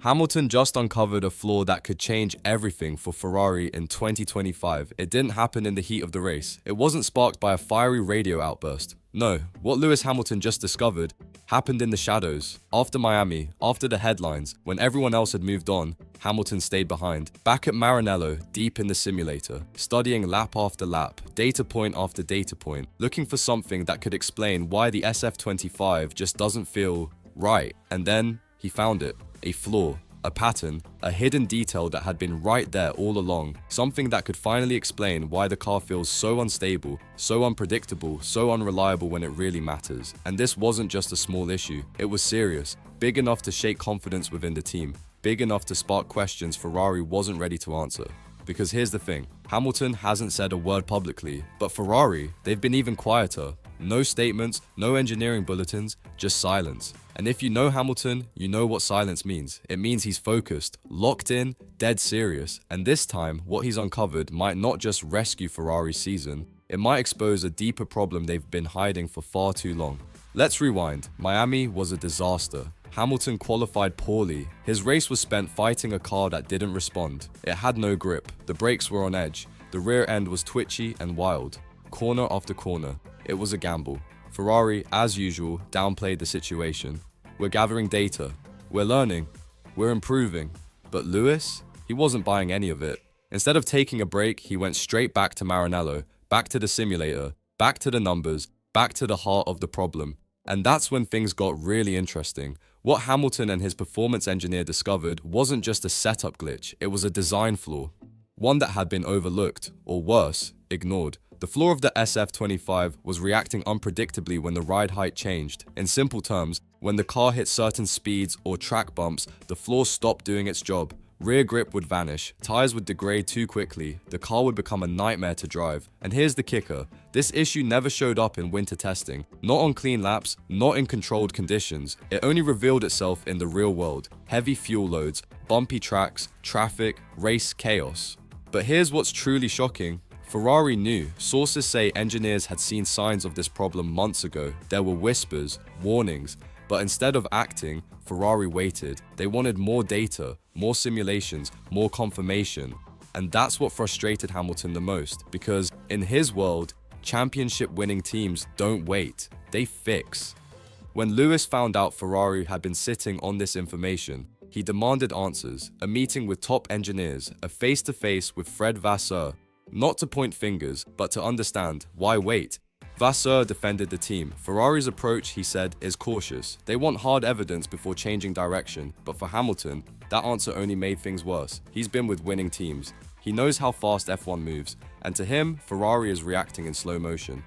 Hamilton just uncovered a flaw that could change everything for Ferrari in 2025. It didn't happen in the heat of the race. It wasn't sparked by a fiery radio outburst. No, what Lewis Hamilton just discovered happened in the shadows. After Miami, after the headlines, when everyone else had moved on, Hamilton stayed behind. Back at Maranello, deep in the simulator, studying lap after lap, data point after data point, looking for something that could explain why the SF25 just doesn't feel right. And then he found it. A flaw, a pattern, a hidden detail that had been right there all along, something that could finally explain why the car feels so unstable, so unpredictable, so unreliable when it really matters. And this wasn't just a small issue, it was serious, big enough to shake confidence within the team, big enough to spark questions Ferrari wasn't ready to answer. Because here's the thing, Hamilton hasn't said a word publicly, but Ferrari, they've been even quieter. No statements, no engineering bulletins, just silence. And if you know Hamilton, you know what silence means. It means he's focused, locked in, dead serious. And this time, what he's uncovered might not just rescue Ferrari's season, it might expose a deeper problem they've been hiding for far too long. Let's rewind. Miami was a disaster. Hamilton qualified poorly. His race was spent fighting a car that didn't respond. It had no grip. The brakes were on edge. The rear end was twitchy and wild. Corner after corner. It was a gamble. Ferrari, as usual, downplayed the situation. We're gathering data. We're learning. We're improving. But Lewis? He wasn't buying any of it. Instead of taking a break, he went straight back to Maranello, back to the simulator, back to the numbers, back to the heart of the problem. And that's when things got really interesting. What Hamilton and his performance engineer discovered wasn't just a setup glitch, it was a design flaw. One that had been overlooked, or worse, ignored. The flaw of the SF25 was reacting unpredictably when the ride height changed. In simple terms, when the car hit certain speeds or track bumps, the flaw stopped doing its job. Rear grip would vanish, tires would degrade too quickly, the car would become a nightmare to drive. And here's the kicker, this issue never showed up in winter testing. Not on clean laps, not in controlled conditions. It only revealed itself in the real world. Heavy fuel loads, bumpy tracks, traffic, race chaos. But here's what's truly shocking. Ferrari knew. Sources say engineers had seen signs of this problem months ago. There were whispers, warnings, but instead of acting, Ferrari waited. They wanted more data, more simulations, more confirmation. And that's what frustrated Hamilton the most, because in his world, championship-winning teams don't wait, they fix. When Lewis found out Ferrari had been sitting on this information, he demanded answers, a meeting with top engineers, a face-to-face with Fred Vasseur. Not to point fingers, but to understand, why wait? Vasseur defended the team. Ferrari's approach, he said, is cautious. They want hard evidence before changing direction. But for Hamilton, that answer only made things worse. He's been with winning teams. He knows how fast F1 moves. And to him, Ferrari is reacting in slow motion.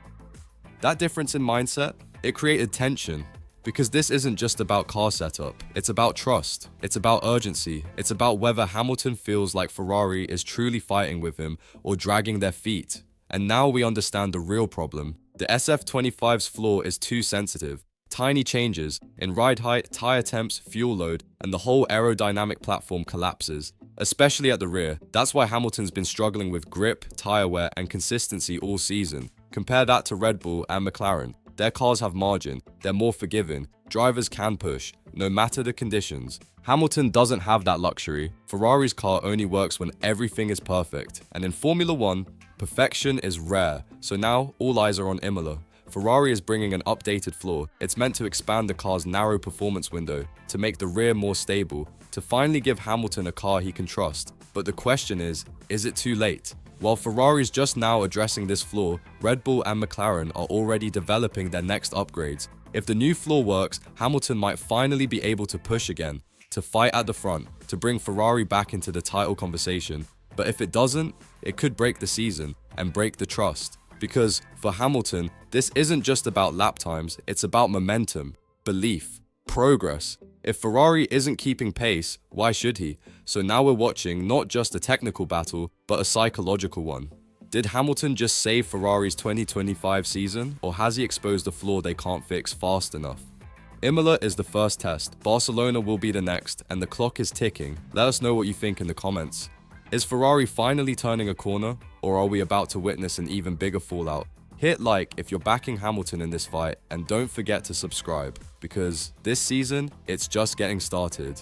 That difference in mindset, it created tension. Because this isn't just about car setup, it's about trust, it's about urgency, it's about whether Hamilton feels like Ferrari is truly fighting with him or dragging their feet. And now we understand the real problem. The SF25's flaw is too sensitive. Tiny changes in ride height, tire temps, fuel load, and the whole aerodynamic platform collapses, especially at the rear. That's why Hamilton's been struggling with grip, tire wear, and consistency all season. Compare that to Red Bull and McLaren. Their cars have margin, they're more forgiving, drivers can push, no matter the conditions. Hamilton doesn't have that luxury. Ferrari's car only works when everything is perfect. And in Formula 1, perfection is rare, so now all eyes are on Imola. Ferrari is bringing an updated flaw. It's meant to expand the car's narrow performance window, to make the rear more stable, to finally give Hamilton a car he can trust. But the question is it too late? While Ferrari's just now addressing this flaw, Red Bull and McLaren are already developing their next upgrades. If the new flaw works, Hamilton might finally be able to push again, to fight at the front, to bring Ferrari back into the title conversation. But if it doesn't, it could break the season and break the trust. Because for Hamilton, this isn't just about lap times, it's about momentum, belief, progress. If Ferrari isn't keeping pace, why should he? So now we're watching not just a technical battle, but a psychological one. Did Hamilton just save Ferrari's 2025 season, or has he exposed a flaw they can't fix fast enough? Imola is the first test, Barcelona will be the next, and the clock is ticking. Let us know what you think in the comments. Is Ferrari finally turning a corner, or are we about to witness an even bigger fallout? Hit like if you're backing Hamilton in this fight, and don't forget to subscribe, because this season, it's just getting started.